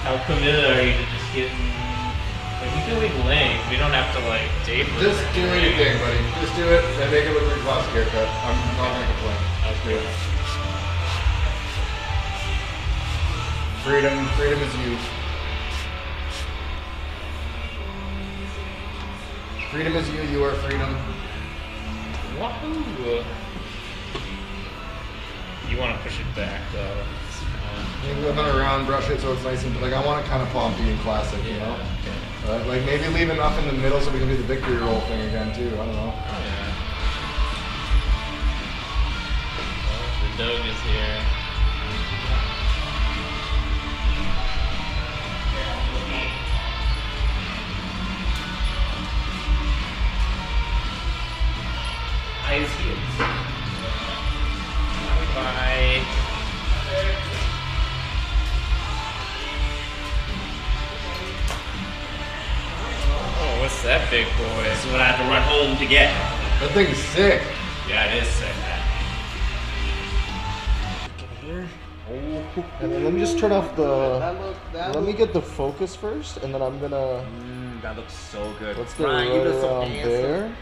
How committed are you to just getting? Like, we can leave length. We don't have to like taper. Just do anything, buddy. Just do it and make it look like a classic haircut. I'm not gonna complain. Just do it. Freedom is you. Freedom is you. You are freedom. Wahoo! You want to push it back though. Maybe whip it around, brush it so it's nice and like I want it kind of pompy and classic, you know. Like maybe leave enough in the middle so we can do the victory roll thing again too. I don't know. Oh, yeah. Oh, the dog is here. Eyes heels. Bye. Oh, what's that big boy? This is what I have to run home to get. That thing's sick. Yeah, it is sick. And then let me just turn off the. Let me get the focus first, and then I'm gonna. That looks so good. Let's get right around there.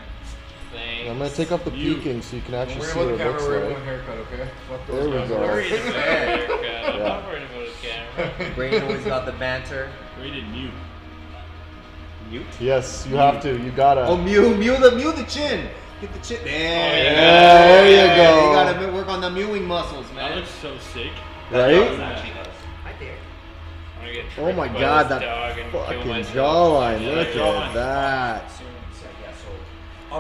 Thanks. I'm gonna take off the peaking so you can actually see what it looks like. Haircut, okay? There we I'm go. worried about a haircut. I'm not worried about a camera. Brain always got the banter. Rated mute. Mute? Yes, you have to. You gotta. Oh, mute the chin. Get the chin. There you go. You gotta work on the mewing muscles, man. That looks so sick. Right? Actually does. Right there. I'm gonna get Oh my tricked by god, this that dog and kill fucking myself. jawline. Yeah, Look jawline. at that. Yeah,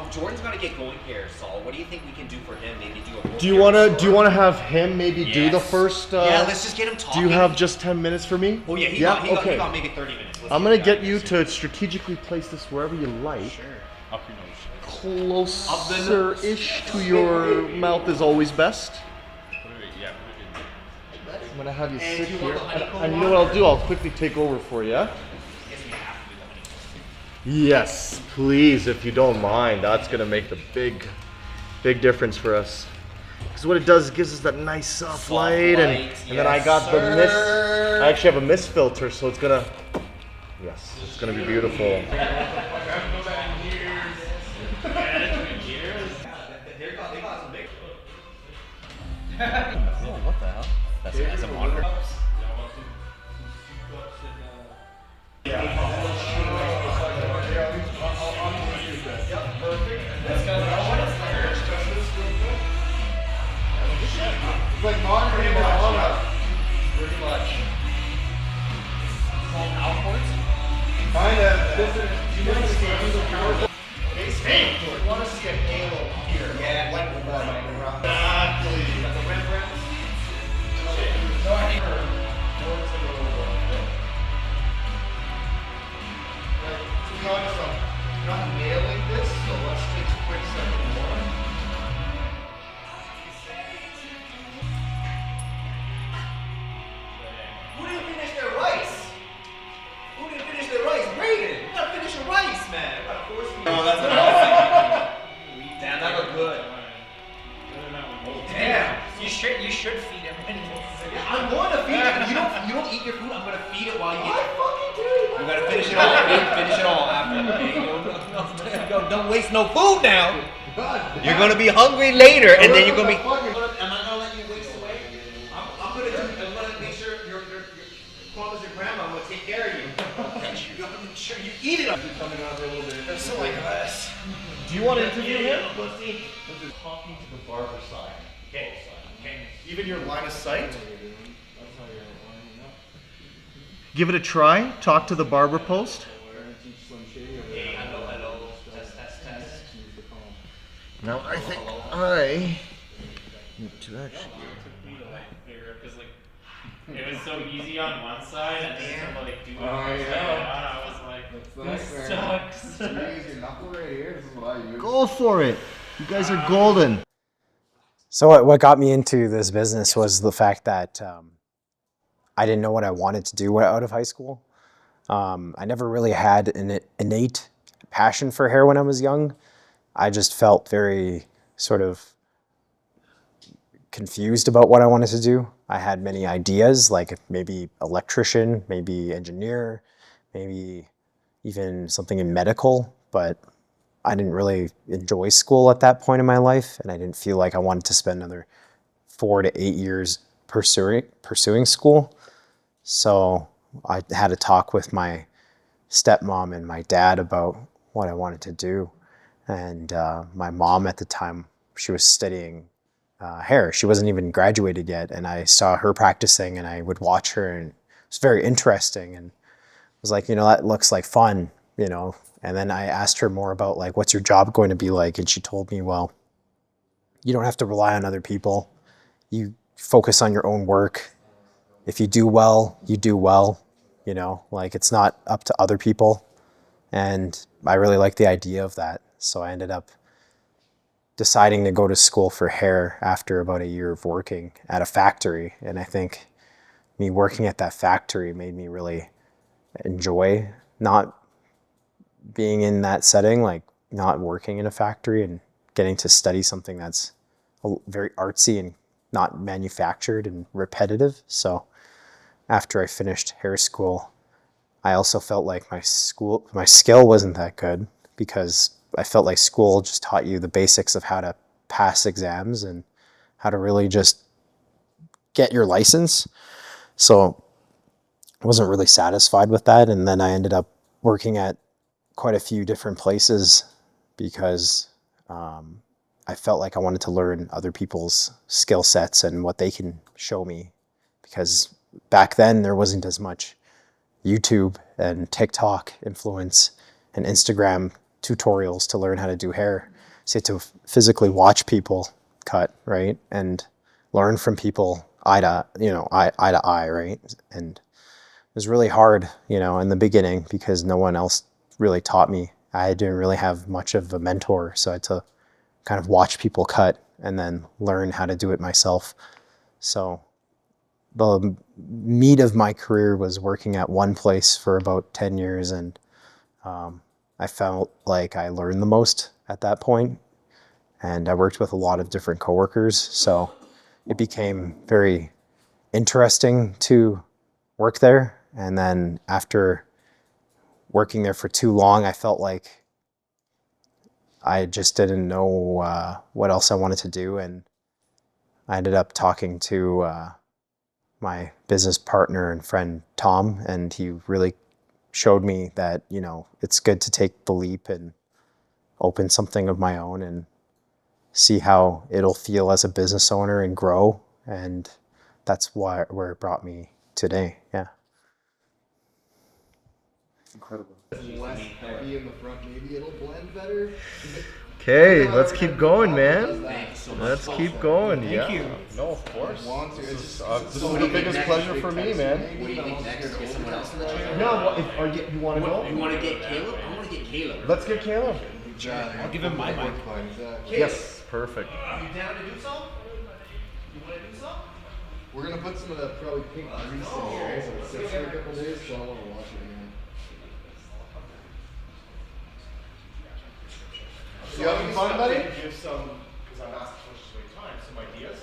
so Jordan's gonna get going here, Saul. What do you think we can do for him? Maybe do a. Do you wanna have him maybe do the first? Yeah, let's just get him talking. Do you have just 10 minutes for me? Oh yeah, he okay. got maybe 30 minutes. I'm gonna get you to strategically place this wherever you like. Sure. Up your nose. Closer-ish to your mouth is always best. Yeah. I'm gonna have you sit here. And you know what I'll do? I'll quickly take over for you. Yes, please, if you don't mind. That's gonna make the big difference for us. Because what it does, it gives us that nice soft light, and then I got the mist. I actually have a mist filter, so it's gonna. Yes, it's gonna be beautiful. Oh, what the hell? That's a monitor. It's like monitoring the Honda. Pretty much. Kinda. Do you want to see you want to see a halo here? Yeah, like the exactly. The Rembrandt. No, I think to be honest, I'm not nailing this, so let's take a quick second more. Who didn't finish their rice? Who didn't finish their rice? Brayden! You gotta finish your rice, man! Of course we Oh, that's damn, that looked good. Oh, damn! You should feed him. Yeah, I'm going to feed it. You don't eat your food, I'm gonna feed it while you eat I it. fucking do. You gotta finish it all. Finish it all after. Okay? Don't waste no food now. You're gonna be hungry later, and then you're gonna be. Am I gonna let you waste away? I'm gonna make sure your promise your grandma. I'm gonna take care of you. You gotta make sure you eat it. Coming out a little bit. That's so like us. Do you want to interview him? Pussy. This is talking to the barber side. Okay. Even your line of sight. Give it a try. Talk to the barber post. Hey, hello. Test. Now I think I need to actually. Because like it was so easy on one side, and then to like do it Oh, upside yeah. down, I was like, this sucks. Use your knuckle right here. This is what I use. Go for it. You guys are golden. So what got me into this business was the fact that I didn't know what I wanted to do out of high school. I never really had an innate passion for hair when I was young. I just felt very sort of confused about what I wanted to do. I had many ideas, like maybe electrician, maybe engineer, maybe even something in medical, but I didn't really enjoy school at that point in my life, and I didn't feel like I wanted to spend another 4 to 8 years pursuing school. So I had a talk with my stepmom and my dad about what I wanted to do. And my mom at the time, she was studying hair. She wasn't even graduated yet. And I saw her practicing and I would watch her, and it was very interesting. And I was like, that looks like fun, And then I asked her more about like, what's your job going to be like? And she told me, well, you don't have to rely on other people. You focus on your own work. If you do well, you do well, like it's not up to other people. And I really like the idea of that. So I ended up deciding to go to school for hair after about a year of working at a factory. And I think me working at that factory made me really enjoy not being in that setting, like not working in a factory and getting to study something that's very artsy and not manufactured and repetitive. So after I finished hair school, I also felt like my skill wasn't that good, because I felt like school just taught you the basics of how to pass exams and how to really just get your license. So I wasn't really satisfied with that. And then I ended up working at quite a few different places because I felt like I wanted to learn other people's skill sets and what they can show me, because back then there wasn't as much YouTube and TikTok influence and Instagram tutorials to learn how to do hair. So you had to physically watch people cut, right? And learn from people eye to eye, right? And it was really hard, in the beginning, because no one else really taught me. I didn't really have much of a mentor, so I had to kind of watch people cut and then learn how to do it myself. So the meat of my career was working at one place for about 10 years, and I felt like I learned the most at that point. And I worked with a lot of different coworkers, so it became very interesting to work there. And then after working there for too long, I felt like I just didn't know what else I wanted to do. And I ended up talking to my business partner and friend, Tom, and he really showed me that, it's good to take the leap and open something of my own and see how it'll feel as a business owner and grow. And that's where it brought me today. Yeah. Incredible. Less heavy in the front, maybe it'll blend better. Okay, let's keep going, man. Thanks so much. Let's keep going. Thank yeah. you. No, of course. This This is the biggest pleasure for me, man. What do you think next? Get someone else in the chair? No, you want to go? You want to get Caleb? I want to get Caleb. Let's get Caleb. I'll give him my mic. Yes, perfect. You down to do something? You want to do something? We're gonna put some of that probably pink grease in here, so it sits for a couple days, so I wanna wash it again. You having fun, buddy? Give some, because I've asked questions many times, some ideas,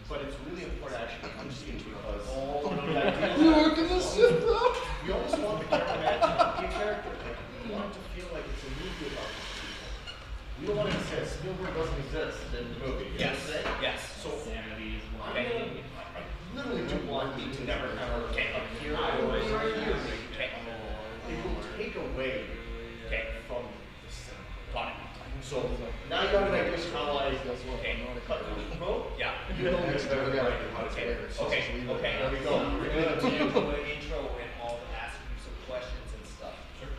but it's really important actually to understand because all of the ideas. You working this shit, bro? We always want the cameraman to be a character. Like, we want it to feel like it's a movie about these people. We don't want to say Spielberg doesn't exist in the movie. Yes. Yes. So Sanity is one. I literally do want me to never ever appear or right here. It will take away from the cinema. So now you have an idea of how I cut the boat. Yeah. You know this better than I do how to play it. Okay. There we go. We're going to do an intro and all ask you some questions and stuff. Sure.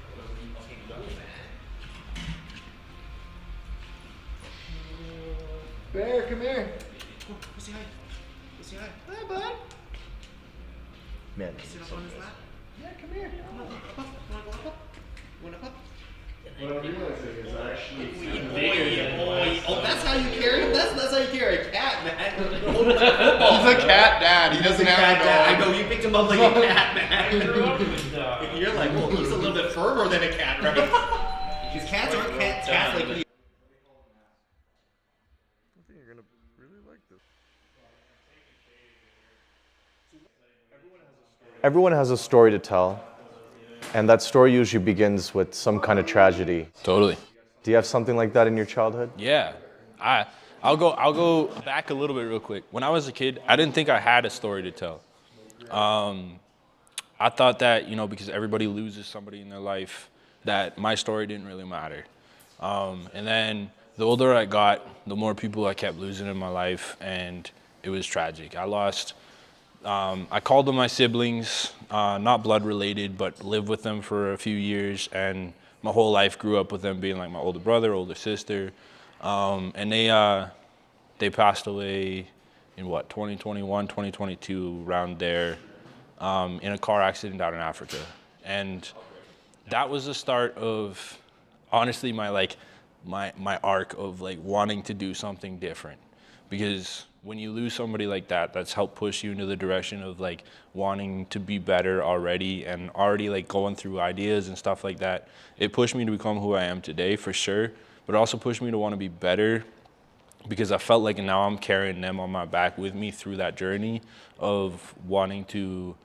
Okay, go, man. Bear, come here. Go say hi. Go say hi. Hi, bud. Man. Sit up on his lap. Yeah, come here. Come on, up. You want to go up? You want to up? What I'm realizing is actually. Oh, that's how you carry him? That's how you carry a cat, man. He's a cat dad. He doesn't have a dog. I know, you picked him up like a cat, man. And You're like, well, he's a little bit firmer than a cat, right? Because cats aren't cats like you. I think you're gonna really like this. Everyone has a story to tell, and that story usually begins with some kind of tragedy. Totally. Do you have something like that in your childhood? Yeah. I'll go back a little bit real quick. When I was a kid, I didn't think I had a story to tell. I thought that, because everybody loses somebody in their life, that my story didn't really matter. And then the older I got, the more people I kept losing in my life, and it was tragic. I called them my siblings, not blood related, but lived with them for a few years, and my whole life grew up with them being like my older brother, older sister. And they passed away in 2021, 2022, around there, in a car accident out in Africa. And that was the start of, honestly, my arc of wanting to do something different. Because when you lose somebody like that, that's helped push you into the direction of wanting to be better already, and already going through ideas and stuff like that. It pushed me to become who I am today, for sure, but it also pushed me to want to be better, because I felt like now I'm carrying them on my back with me through that journey of wanting to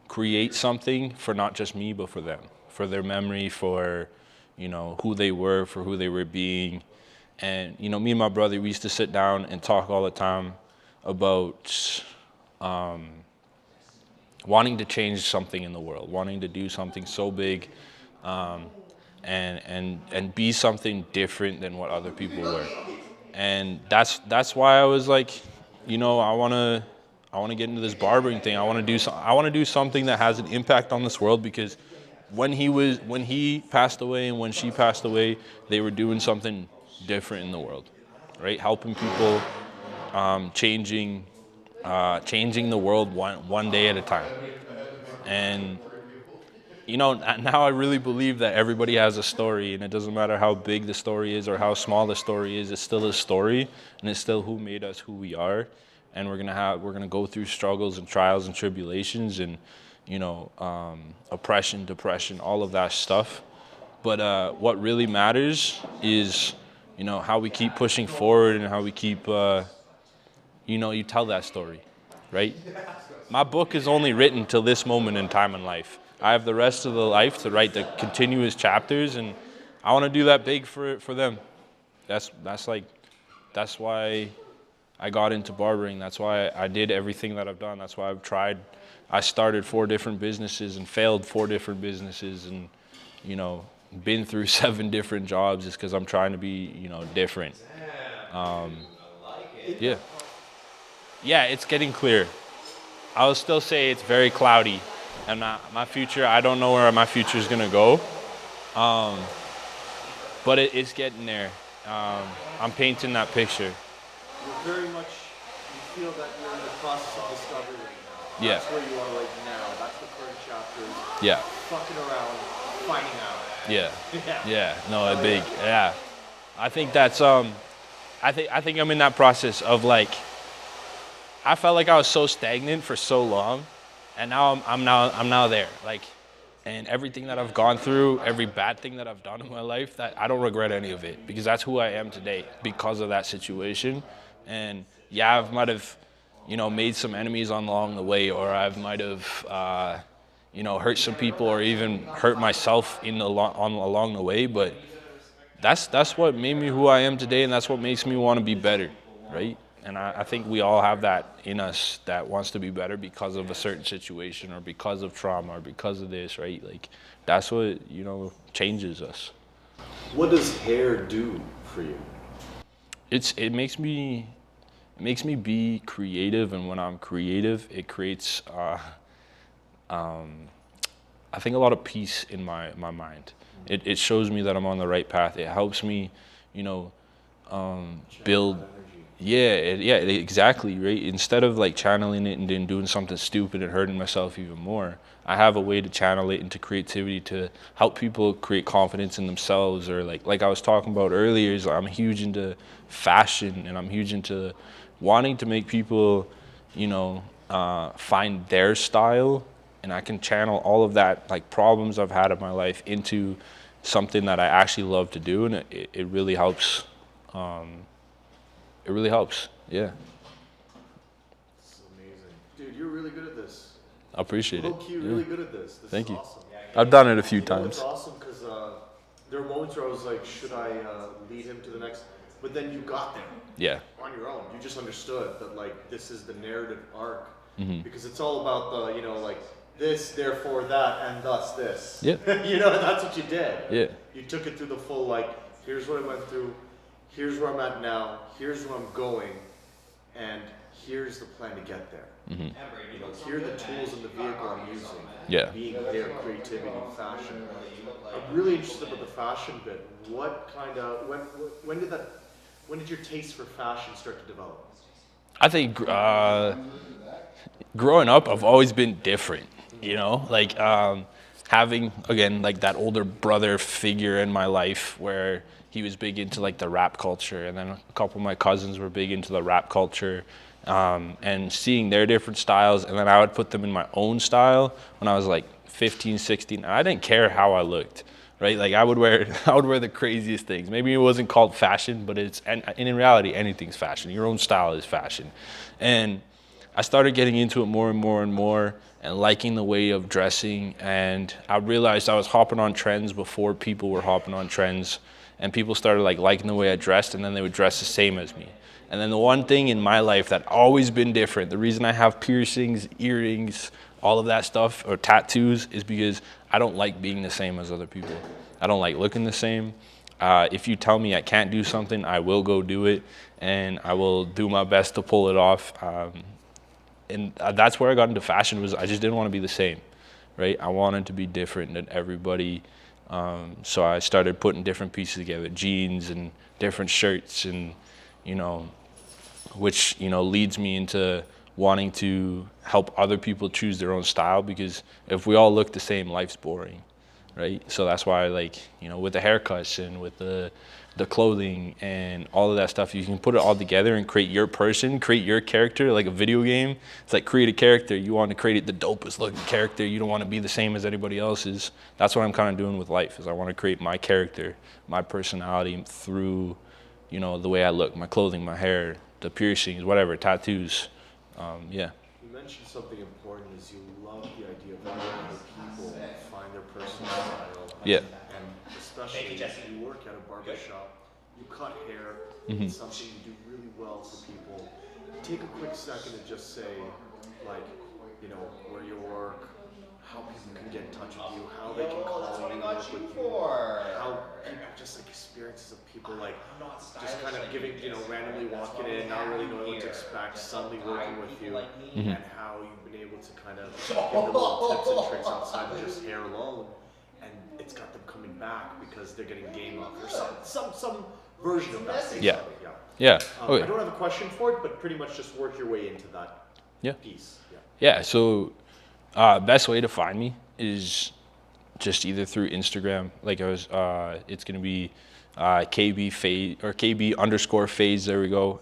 create something for not just me, but for them, for their memory, for, who they were, for who they were being. And, me and my brother, we used to sit down and talk all the time about wanting to change something in the world, wanting to do something so big, and be something different than what other people were. And that's why I was like, I want to get into this barbering thing. I want to do something that has an impact on this world, because when he passed away and when she passed away, they were doing something different in the world, right? Helping people, changing the world one day at a time. And now I really believe that everybody has a story, and it doesn't matter how big the story is or how small the story is. It's still a story, and it's still who made us who we are. And we're gonna go through struggles and trials and tribulations, and oppression, depression, all of that stuff. But what really matters is how we keep pushing forward, and how we keep you tell that story, right? My book is only written till this moment in time in life. I have the rest of the life to write the continuous chapters, and I want to do that big for them. That's why I got into barbering. That's why I did everything that I've done. That's why I've tried. I started 4 different businesses and failed 4 different businesses, and been through 7 different jobs, just because I'm trying to be different. Yeah. Yeah, it's getting clear. I will still say it's very cloudy, and my future, I don't know where my future is gonna go, but it's getting there. I'm painting that picture. You're very much, you feel that you're in the process of discovery right now. Yeah. That's where you are right now. That's the current chapter. Yeah. Fucking around, finding out. Yeah. Yeah. No, big. Yeah. I think that's I think I'm in that process of I felt like I was so stagnant for so long, and now I'm now there. And everything that I've gone through, every bad thing that I've done in my life, that I don't regret any of it, because that's who I am today because of that situation. And yeah, I might have, made some enemies along the way, or I might have, hurt some people, or even hurt myself along the way. But that's what made me who I am today, and that's what makes me want to be better, right? And I think we all have that in us, that wants to be better because of a certain situation, or because of trauma, or because of this, right? That's what, changes us. What does hair do for you? It makes me be creative, and when I'm creative, it creates, I think, a lot of peace in my mind. It shows me that I'm on the right path. It helps me, build. Yeah, exactly, right? Instead of channeling it and then doing something stupid and hurting myself even more, I have a way to channel it into creativity to help people create confidence in themselves. Or like I was talking about earlier, is I'm huge into fashion, and I'm huge into wanting to make people, find their style, and I can channel all of that problems I've had in my life into something that I actually love to do, and it really helps. It really helps, yeah. It's amazing. Dude, you're really good at this. I appreciate it. Low-key, really good at this. This Thank is you. awesome. I've done it a few You know, it's times. awesome because there were moments where I was like, should I lead him to the next? But then you got there Yeah. on your own. You just understood that like this is the narrative arc Mm-hmm. because it's all about the, you know, like this, therefore that, and thus this. Yeah. You know, that's what you did. Yeah. You took it through the full like, here's what I went through, here's where I'm at now, here's where I'm going, and here's the plan to get there. Mm-hmm. You know, here are the tools in the vehicle I'm using. Yeah. Being there, creativity, fashion. I'm really interested about the fashion bit. What kind of when did your taste for fashion start to develop? I think growing up, I've always been different, you know, like having, again, like that older brother figure in my life where he was big into like the rap culture, and then a couple of my cousins were big into the rap culture, and seeing their different styles, and then I would put them in my own style when I was like 15, 16. I didn't care how I looked. Right, like I would wear the craziest things. Maybe it wasn't called fashion, but and in reality, anything's fashion. Your own style is fashion, and I started getting into it more and more and more, and liking the way of dressing. And I realized I was hopping on trends before people were hopping on trends, and people started like liking the way I dressed, and then they would dress the same as me. And then the one thing in my life that always been different, the reason I have piercings, earrings, all of that stuff, or tattoos, is because I don't like being the same as other people. I don't like looking the same. If you tell me I can't do something, I will go do it, and I will do my best to pull it off. And that's where I got into fashion, was I just didn't want to be the same, right? I wanted to be different than everybody. So I started putting different pieces together, jeans and different shirts, and, you know, which, you know, leads me into wanting to help other people choose their own style, because if we all look the same, life's boring, right? So that's why, like, you know, with the haircuts and with the clothing and all of that stuff, you can put it all together and create your person, create your character, like a video game. It's like create a character. You want to create the dopest looking character. You don't want to be the same as anybody else's. That's what I'm kind of doing with life, is I want to create my character, my personality through, you know, the way I look, my clothing, my hair, the piercings, whatever, tattoos. Yeah. You mentioned something important, is you love the idea of letting other people find their personal style. Yeah. And especially if you work at a barbershop, you cut hair, Mm-hmm. it's something you do really well for people. Take a quick second to just say, like, you know, where you work, how people can get in touch with you, how they can call you and work with you, how people, just like experiences of people, like just kind of giving, you know, randomly walking in, not really knowing what to expect, suddenly working with you, and how you've been able to kind of give them little tips and tricks outside of just hair alone, and it's got them coming back because they're getting game up or some version of that. Yeah. Yeah. Yeah. I Okay. don't have a question for it, but pretty much just work your way into that Yeah. piece. Yeah. Yeah, so best way to find me is just either through Instagram. Like it's gonna be KB phase or KB underscore phase. There we go.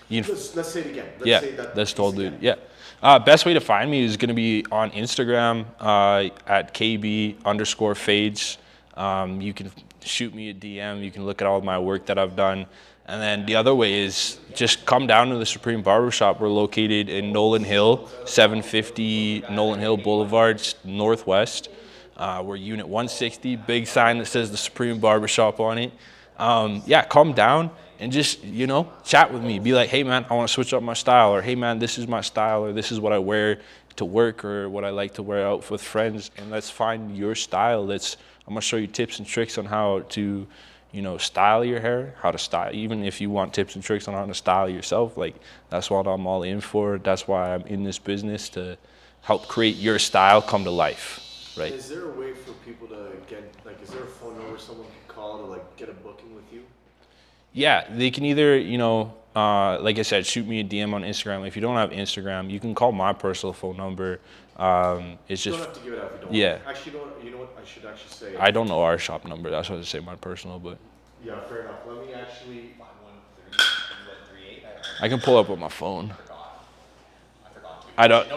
You can, Let's say it again. Let's yeah, say that that's piece totally again. yeah. Best way to find me is gonna be on Instagram at KB underscore fades. You can shoot me a DM. You can look at all of my work that I've done. And then the other way is just come down to the Supreme Barbershop. We're located in Nolan Hill, 750 Nolan Hill Boulevard, Northwest. We're Unit 160, big sign that says the Supreme Barbershop on it. Yeah, come down and just, you know, chat with me. Be like, hey man, I want to switch up my style, or hey man, this is my style, or this is what I wear to work, or what I like to wear out with friends, and let's find your style. I'm gonna show you tips and tricks on how to, you know, style your hair, how to style, even if you want tips and tricks on how to style yourself. Like, that's what I'm all in for. That's why I'm in this business, to help create your style come to life, right? Is there a way for people to get, like, is there a phone number someone can call to, like, get a booking with you? Yeah, they can either, you know, like I said, shoot me a DM on Instagram. If you don't have Instagram, you can call my personal phone number. It's You just, don't have to give it out if you don't yeah. want. Actually, you know what? I should actually say. I don't know our shop number. That's why I say my personal, but Yeah, fair enough. Let me actually. I can pull up on my phone. I don't.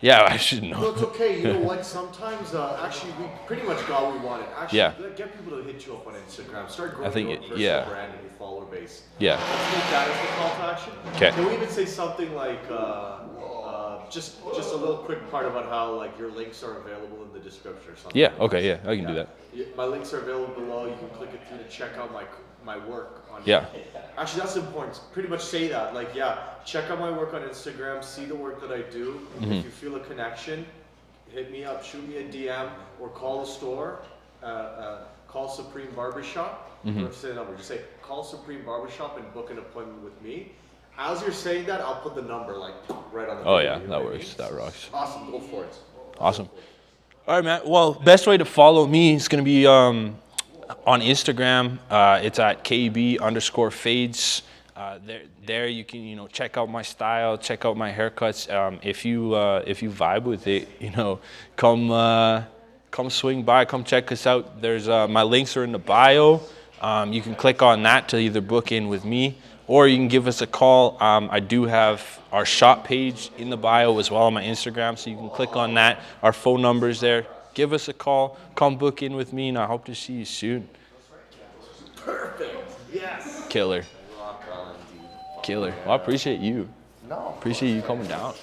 Yeah, I should No, know. it's okay. You know what? Sometimes, actually, we pretty much got what we wanted. Actually, Yeah. get people to hit you up on Instagram. Start growing I think your own it- personal yeah. brand and your follower base. Yeah. Let's make that as the call to action. 'Kay. Can we even say something like, Just a little quick part about how like your links are available in the description or something. Yeah. Okay. Yeah, I can do that. My links are available below. You can click it through to check out my work on. Yeah. Actually, that's important. Pretty much say that. Like, yeah, check out my work on Instagram. See the work that I do. If you feel a connection, hit me up. Shoot me a DM or call the store. Call Supreme Barbershop. Don't say the number. Just say call Supreme Barbershop and book an appointment with me. As you're saying that, I'll put the number like right on the. Oh yeah, that works. That rocks. Awesome. Go for it. Awesome. All right, man. Well, best way to follow me is gonna be on Instagram. It's at kb_fades. There you can check out my style, check out my haircuts. If you vibe with it, come swing by, come check us out. There's my links are in the bio. You can click on that to either book in with me, or you can give us a call. I do have our shop page in the bio as well on my Instagram, so you can click on that. Our phone number's there. Give us a call. Come book in with me, and I hope to see you soon. Perfect. Yes. Killer. Killer. Well, I appreciate you. No. Appreciate you coming down.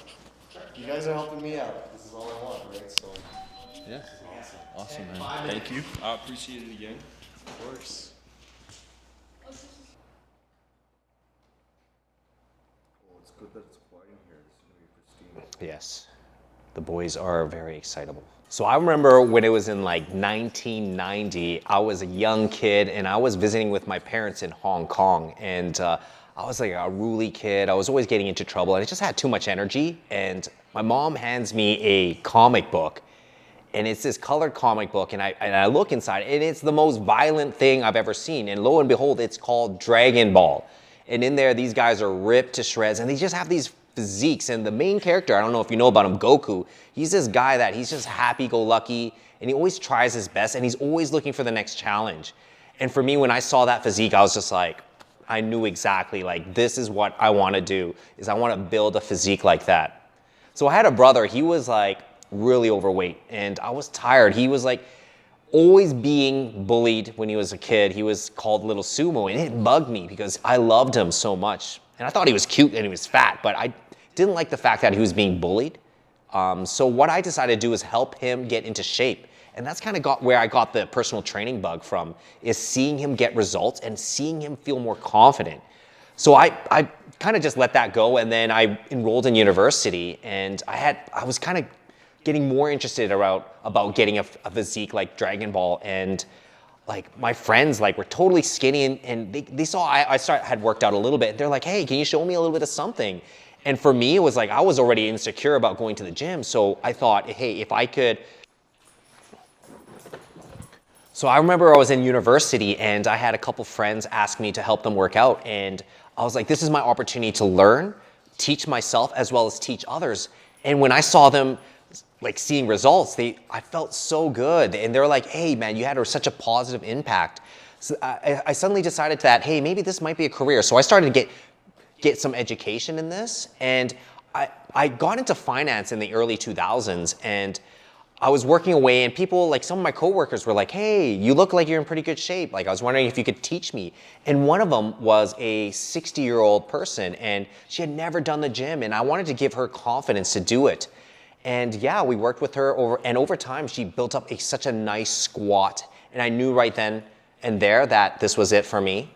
You guys are helping me out. This is all I want, right? So. Yeah. Awesome, man. Thank you. I appreciate it again. Of course. Oh, it's good that it's quiet in here. It's gonna be pristine. Yes, the boys are very excitable. So I remember when it was in like 1990, I was a young kid and I was visiting with my parents in Hong Kong, and I was like a ruly kid. I was always getting into trouble and I just had too much energy, and my mom hands me a comic book, and it's this colored comic book, and I look inside and it's the most violent thing I've ever seen, and lo and behold, it's called Dragon Ball. And in there, these guys are ripped to shreds and they just have these physiques, and the main character, I don't know if you know about him, Goku, he's this guy that he's just happy-go-lucky and he always tries his best and he's always looking for the next challenge. And for me, when I saw that physique, I was just like, I knew exactly, like, this is what I want to do, is I want to build a physique like that. So I had a brother, he was like really overweight and I was tired. He was like always being bullied when he was a kid. He was called Little Sumo, and it bugged me because I loved him so much. And I thought he was cute and he was fat, but I didn't like the fact that he was being bullied. So what I decided to do is help him get into shape. And that's kind of where I got the personal training bug from, is seeing him get results and seeing him feel more confident. So I kind of just let that go, and then I enrolled in university, and I was kind of getting more interested about getting a physique like Dragon Ball, and like my friends like were totally skinny, and they saw I had worked out a little bit. They're like, hey, can you show me a little bit of something? And for me, it was like I was already insecure about going to the gym, so I thought, hey, if I could. So I remember I was in university and I had a couple friends ask me to help them work out, and I was like, this is my opportunity to learn, teach myself as well as teach others. And when I saw them like seeing results, I felt so good, and they were like, hey man, you had such a positive impact. So I suddenly decided that, hey, maybe this might be a career. So I started to get some education in this, and I got into finance in the early 2000s, and I was working away, and people, like some of my coworkers were like, hey, you look like you're in pretty good shape. Like, I was wondering if you could teach me. And one of them was a 60-year-old person, and she had never done the gym, and I wanted to give her confidence to do it. And yeah, we worked with her over time, she built up such a nice squat, and I knew right then and there that this was it for me.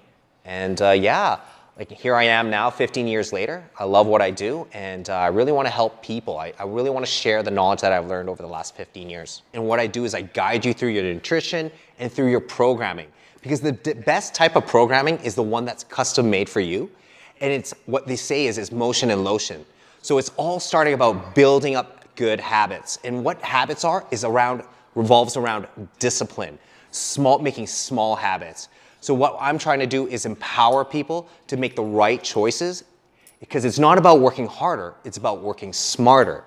And yeah, like here I am now, 15 years later. I love what I do, and I really want to help people. I really want to share the knowledge that I've learned over the last 15 years. And what I do is I guide you through your nutrition and through your programming, because the best type of programming is the one that's custom made for you. And it's what they say is motion and lotion. So it's all starting about building up good habits. And what habits are is revolves around discipline, making small habits. So what I'm trying to do is empower people to make the right choices, because it's not about working harder, it's about working smarter.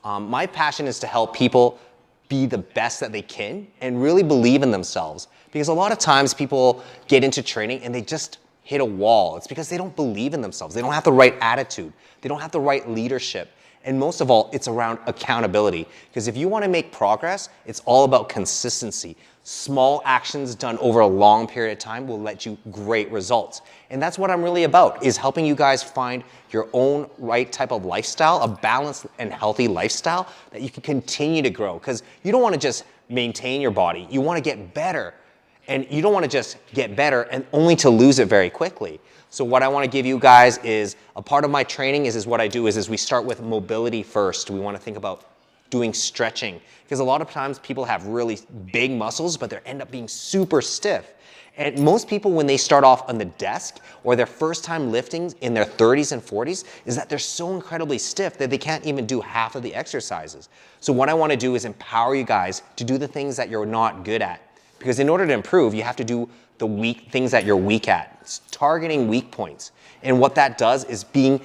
My passion is to help people be the best that they can and really believe in themselves, because a lot of times people get into training and they just hit a wall. It's because they don't believe in themselves. They don't have the right attitude. They don't have the right leadership. And most of all, it's around accountability. Because if you want to make progress, it's all about consistency. Small actions done over a long period of time will let you great results. And that's what I'm really about, is helping you guys find your own right type of lifestyle, a balanced and healthy lifestyle that you can continue to grow. Because you don't want to just maintain your body, you want to get better. And you don't want to just get better and only to lose it very quickly. So what I want to give you guys is a part of my training is what I do is we start with mobility first. We want to think about doing stretching, because a lot of times people have really big muscles, but they end up being super stiff. And most people, when they start off on the desk or their first time lifting in their 30s and 40s, is that they're so incredibly stiff that they can't even do half of the exercises. So what I want to do is empower you guys to do the things that you're not good at. Because in order to improve, you have to do the weak things that you're weak at. It's targeting weak points. And what that does is being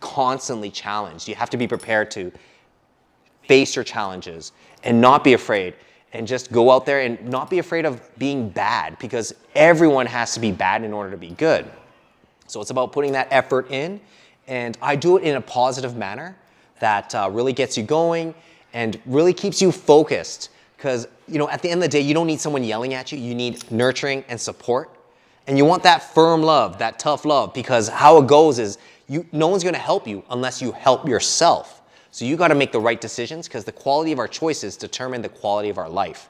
constantly challenged. You have to be prepared to face your challenges and not be afraid, and just go out there and not be afraid of being bad, because everyone has to be bad in order to be good. So it's about putting that effort in, and I do it in a positive manner that really gets you going and really keeps you focused. Because, you know, at the end of the day, you don't need someone yelling at you. You need nurturing and support. And you want that firm love, that tough love, because how it goes is no one's going to help you unless you help yourself. So you got to make the right decisions, because the quality of our choices determine the quality of our life.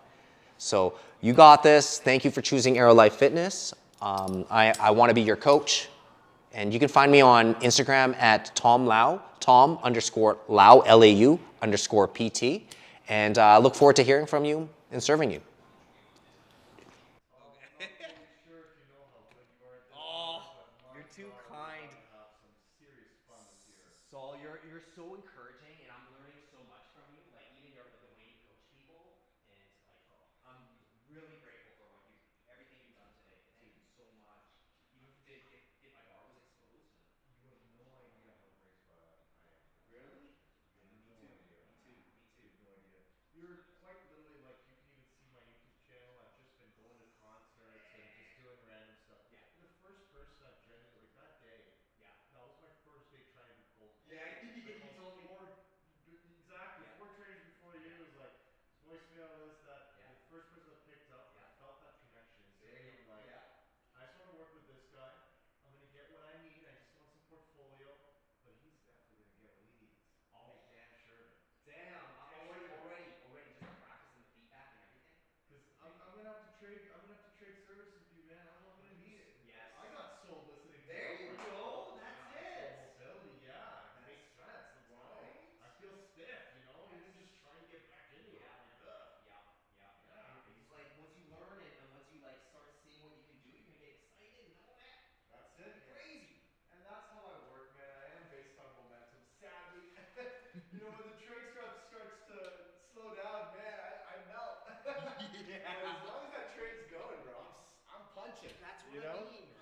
So you got this. Thank you for choosing Aero Life Fitness. I want to be your coach. And you can find me on Instagram at Tom Lau, Tom_Lau, LAU_PT. And I look forward to hearing from you and serving you. Oh, you're too kind. Saul, you're so encouraging, and I'm learning so much from you. Like even like the way you coach people, and like I'm really grateful for everything you've done today. Thank you so much. Even if my bar was exposed. You have no idea how grateful I am for that. Really? You have no idea. Me too. Me You too. have no idea. You're quite literally like, you can even see my YouTube channel. I've just been going to concerts and just doing random stuff. Yeah. You're the first person I've genuinely, like that day, Yeah. that was my first day trying to do cold calls. Yeah, Like you told me. exactly, Yeah. 4 trainers before you, Yeah. it was like, this voicemail, this, that. Yeah. You're the first person that picked up. Yeah. I felt that connection instantly. I'm like, Yeah. I just want to work with this guy. I'm going to get what I need. I just want some portfolio. But he's definitely going to get what he needs. I'll make damn sure of it. Damn, Damn sure of it. already just the practice and the feedback and everything. Cause I'm gonna have to trade. I'm gonna have to trade services with you, man. I'm gonna need it. Yes. I got sold listening to There your you friends go. talk. That's Yeah, it. so mobility. Yeah, it That's makes sense. Let's go. right. I feel stiff, Yes. even just trying to get back into it. Yeah. I'm like, ugh. Yeah. Yeah. Yeah, And it's like once you learn it and once you like start seeing what you can do, you're gonna get excited and oh man, that's it's it, gonna be man. crazy. And that's how I work, man. I am based on momentum. Sadly, when the train starts to slow down, man, I melt. Yeah. But as long as that train's going, bro, I'm punching. That's what you I know? mean.